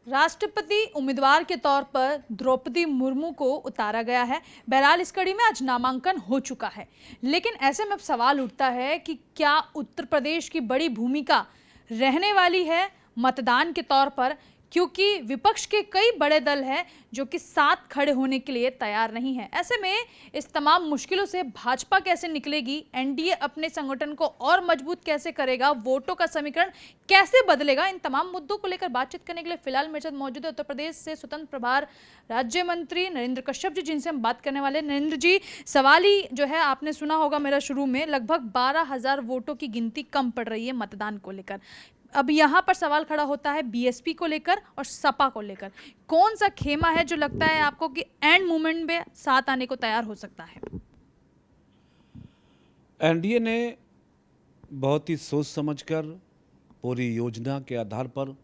राष्ट्रपति उम्मीदवार के तौर पर द्रौपदी मुर्मू को उतारा गया है। बहरहाल इस कड़ी में आज नामांकन हो चुका है, लेकिन ऐसे में अब सवाल उठता है कि क्या उत्तर प्रदेश की बड़ी भूमिका रहने वाली है मतदान के तौर पर, क्योंकि विपक्ष के कई बड़े दल हैं जो कि साथ खड़े होने के लिए तैयार नहीं है। ऐसे में इस तमाम मुश्किलों से भाजपा कैसे निकलेगी, एनडीए अपने संगठन को और मजबूत कैसे करेगा, वोटों का समीकरण कैसे बदलेगा, इन तमाम मुद्दों को लेकर बातचीत करने के लिए फिलहाल मेरे साथ मौजूद है उत्तर प्रदेश से स्वतंत्र प्रभार राज्य मंत्री नरेंद्र कश्यप जी, जिनसे हम बात करने वाले हैं। नरेंद्र जी, सवाल ही जो है आपने सुना होगा मेरा शुरू में, लगभग 12,000 वोटों की गिनती कम पड़ रही है मतदान को लेकर। अब यहाँ पर सवाल खड़ा होता है बीएसपी को लेकर और सपा को लेकर। कौन सा खेमा है जो लगता है आपको कि एंड मोमेंट में साथ आने को तैयार हो सकता है? एनडीए ने बहुत ही सोच समझकर पूरी योजना के आधार पर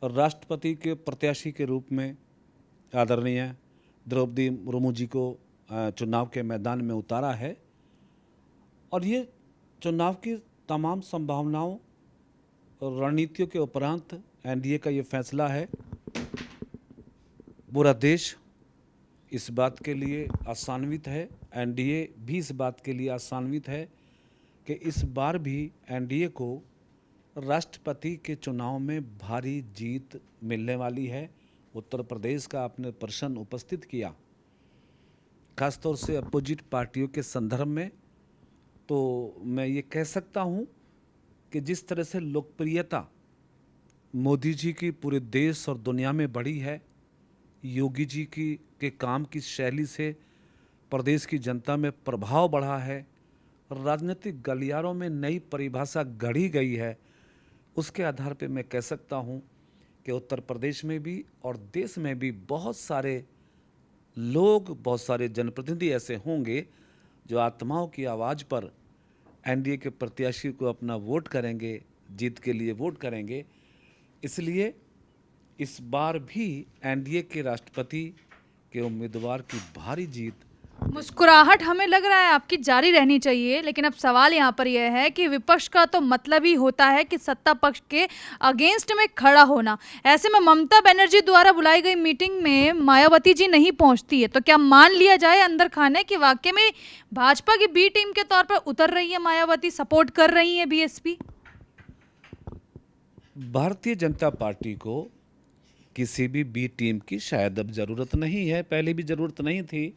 राष्ट्रपति के प्रत्याशी के रूप में आदरणीय द्रौपदी मुर्मू जी को चुनाव के मैदान में उतारा है। और ये चुनाव की तमाम संभावनाओं और रणनीतियों के उपरांत एनडीए का ये फैसला है। पूरा देश इस बात के लिए आशान्वित है, एनडीए भी इस बात के लिए आशान्वित है कि इस बार भी एनडीए को राष्ट्रपति के चुनाव में भारी जीत मिलने वाली है। उत्तर प्रदेश का आपने प्रश्न उपस्थित किया, खासतौर से अपोजिट पार्टियों के संदर्भ में, तो मैं ये कह सकता हूँ कि जिस तरह से लोकप्रियता मोदी जी की पूरे देश और दुनिया में बढ़ी है, योगी जी के काम की शैली से प्रदेश की जनता में प्रभाव बढ़ा है, राजनीतिक गलियारों में नई परिभाषा गढ़ी गई है, उसके आधार पे मैं कह सकता हूँ कि उत्तर प्रदेश में भी और देश में भी बहुत सारे लोग, बहुत सारे जनप्रतिनिधि ऐसे होंगे जो आत्माओं की आवाज़ पर एनडीए के प्रत्याशी को अपना वोट करेंगे, जीत के लिए वोट करेंगे। इसलिए इस बार भी एनडीए के राष्ट्रपति के उम्मीदवार की भारी जीत। मुस्कुराहट हमें लग रहा है आपकी जारी रहनी चाहिए, लेकिन अब सवाल यहाँ पर यह है कि विपक्ष का तो मतलब ही होता है कि सत्ता पक्ष के अगेंस्ट में खड़ा होना। ऐसे में ममता बनर्जी द्वारा बुलाई गई मीटिंग में मायावती जी नहीं पहुंचती है, तो क्या मान लिया जाए अंदर खाने कि वाकई में भाजपा की बी टीम के तौर पर उतर रही है मायावती, सपोर्ट कर रही है बीएसपी? भारतीय जनता पार्टी को किसी भी बी टीम की शायद अब ज़रूरत नहीं है, पहले भी ज़रूरत नहीं थी,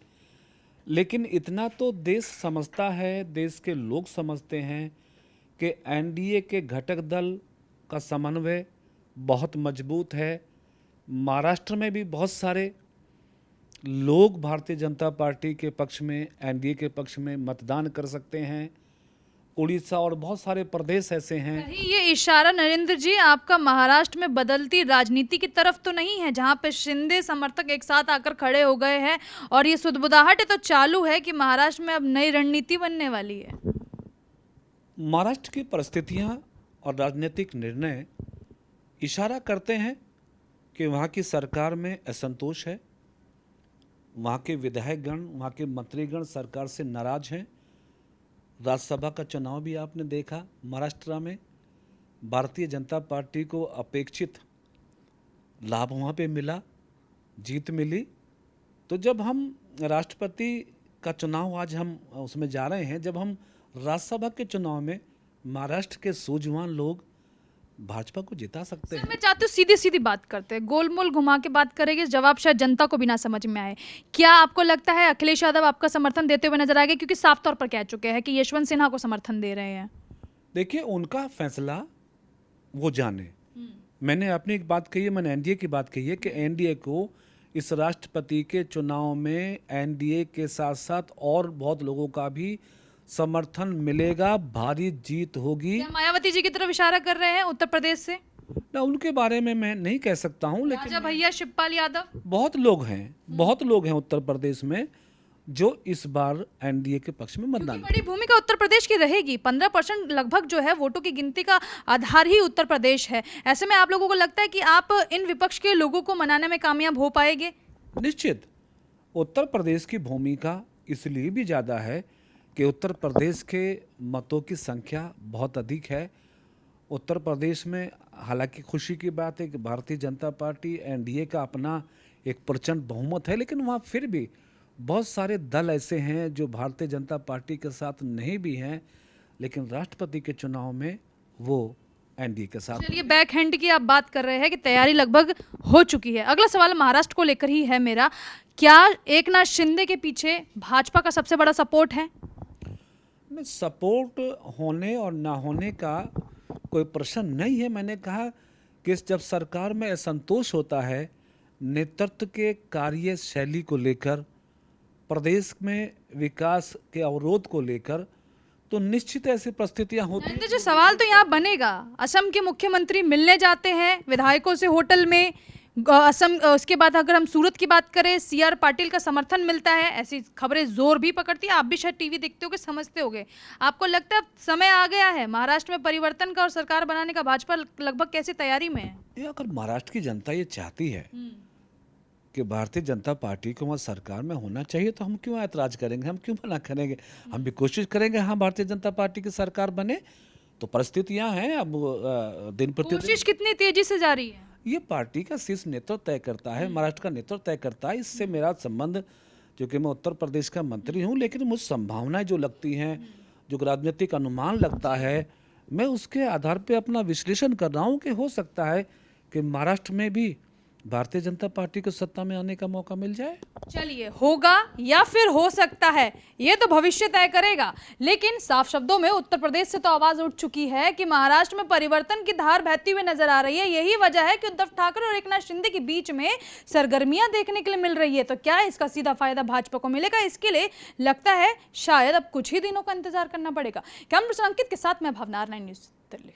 लेकिन इतना तो देश समझता है, देश के लोग समझते हैं कि एनडीए के घटक दल का समन्वय बहुत मजबूत है। महाराष्ट्र में भी बहुत सारे लोग भारतीय जनता पार्टी के पक्ष में, एनडीए के पक्ष में मतदान कर सकते हैं। उड़ीसा और बहुत सारे प्रदेश ऐसे हैं। कहीं ये इशारा नरेंद्र जी आपका महाराष्ट्र में बदलती राजनीति की तरफ तो नहीं है, जहां पे शिंदे समर्थक एक साथ आकर खड़े हो गए हैं और ये सुदबुदाहट तो चालू है कि महाराष्ट्र में अब नई रणनीति बनने वाली है? महाराष्ट्र की परिस्थितियां और राजनीतिक निर्णय इशारा करते हैं कि वहाँ की सरकार में असंतोष है, वहाँ के विधायकगण, वहाँ के मंत्रीगण सरकार से नाराज हैं। राज्यसभा का चुनाव भी आपने देखा, महाराष्ट्र में भारतीय जनता पार्टी को अपेक्षित लाभ वहाँ पे मिला, जीत मिली। तो जब हम राष्ट्रपति का चुनाव आज हम उसमें जा रहे हैं, जब हम राज्यसभा के चुनाव में महाराष्ट्र के सूझवान लोग भाजपा को जिता सकते हैं। मैं चाहती हूँ सीधी सीधी बात करते हैं, गोलमोल घुमा के बात करेंगे, जवाब शायद जनता को भी ना समझ में आए। क्या आपको लगता है अखिलेश यादव आपका समर्थन देते हुए नजर आएंगे, क्योंकि साफ तौर पर कह चुके हैं कि यशवंत सिन्हा को समर्थन दे रहे हैं? देखिए, उनका फैसला वो जाने। मैंने अपनी एक बात कही है, मैंने एनडीए की बात कही है कि एनडीए को इस राष्ट्रपति के चुनाव में एनडीए के साथ साथ और बहुत लोगों का भी समर्थन मिलेगा, भारी जीत होगी। क्या मायावती जी की तरफ इशारा कर रहे हैं उत्तर प्रदेश से? ना, उनके बारे में मैं नहीं कह सकता हूं, लेकिन राजा भैया शिवपाल यादव, बहुत लोग हैं उत्तर प्रदेश में जो इस बार एनडीए के पक्ष में मतदान। बड़ी भूमिका उत्तर प्रदेश की रहेगी। 15% लगभग जो है वोटों की गिनती का आधार ही उत्तर प्रदेश है। ऐसे में आप लोगों को लगता है कि आप इन विपक्ष के लोगों को मनाने में कामयाब हो पाएंगे? निश्चित। उत्तर प्रदेश की भूमिका इसलिए भी ज़्यादा है कि उत्तर प्रदेश के मतों की संख्या बहुत अधिक है। उत्तर प्रदेश में हालांकि खुशी की बात है कि भारतीय जनता पार्टी एनडीए का अपना एक प्रचंड बहुमत है, लेकिन वहाँ फिर भी बहुत सारे दल ऐसे हैं जो भारतीय जनता पार्टी के साथ नहीं भी हैं, लेकिन राष्ट्रपति के चुनाव में वो एनडीए के साथ। चलिए, बैक हैंड की आप बात कर रहे हैं कि तैयारी लगभग हो चुकी है। अगला सवाल महाराष्ट्र को लेकर ही है मेरा। क्या एकनाथ शिंदे के पीछे भाजपा का सबसे बड़ा सपोर्ट है? में सपोर्ट होने और ना होने का कोई प्रश्न नहीं है। मैंने कहा कि जब सरकार में असंतोष होता है नेतृत्व के कार्यशैली को लेकर, प्रदेश में विकास के अवरोध को लेकर, तो निश्चित ऐसी परिस्थितियां होती हैं। जो सवाल तो यहाँ बनेगा, असम के मुख्यमंत्री मिलने जाते हैं विधायकों से होटल में, असम उसके बाद अगर हम सूरत की बात करें सीआर पाटिल का समर्थन मिलता है, ऐसी खबरें जोर भी पकड़ती है। आप भी शायद टीवी देखते होगे, समझते होगे। आपको लगता है समय आ गया है महाराष्ट्र में परिवर्तन का और सरकार बनाने का? भाजपा लगभग कैसी तैयारी में है? ये अगर महाराष्ट्र की जनता ये चाहती है कि भारतीय जनता पार्टी को वहाँ सरकार में होना चाहिए, तो हम क्यों ऐतराज करेंगे, हम क्यों मना करेंगे? हम भी कोशिश करेंगे हाँ भारतीय जनता पार्टी की सरकार बने। तो परिस्थितियां हैं अब दिन प्रतिदिन। कोशिश कितनी तेजी से जारी है? ये पार्टी का शीर्ष नेतृत्व तय करता है, महाराष्ट्र का नेतृत्व तय करता है। इससे मेरा संबंध, क्योंकि मैं उत्तर प्रदेश का मंत्री हूँ, लेकिन मुझ संभावनाएं जो लगती हैं, जो राजनीतिक अनुमान लगता है, मैं उसके आधार पे अपना विश्लेषण कर रहा हूँ कि हो सकता है कि महाराष्ट्र में भी भारतीय जनता पार्टी को सत्ता में आने का मौका मिल जाए। चलिए, होगा या फिर हो सकता है, ये तो भविष्य तय करेगा। लेकिन साफ शब्दों में उत्तर प्रदेश से तो आवाज उठ चुकी है कि महाराष्ट्र में परिवर्तन की धार बहती हुई नजर आ रही है। यही वजह है कि उद्धव ठाकरे और एकनाथ शिंदे के बीच में सरगर्मियां देखने के लिए मिल रही है। तो क्या इसका सीधा फायदा भाजपा को मिलेगा? इसके लिए लगता है शायद अब कुछ ही दिनों का इंतजार करना पड़ेगा। कैमरा पर्सन अंकित के साथ मैं भावना, R9 न्यूज़ दिल्ली।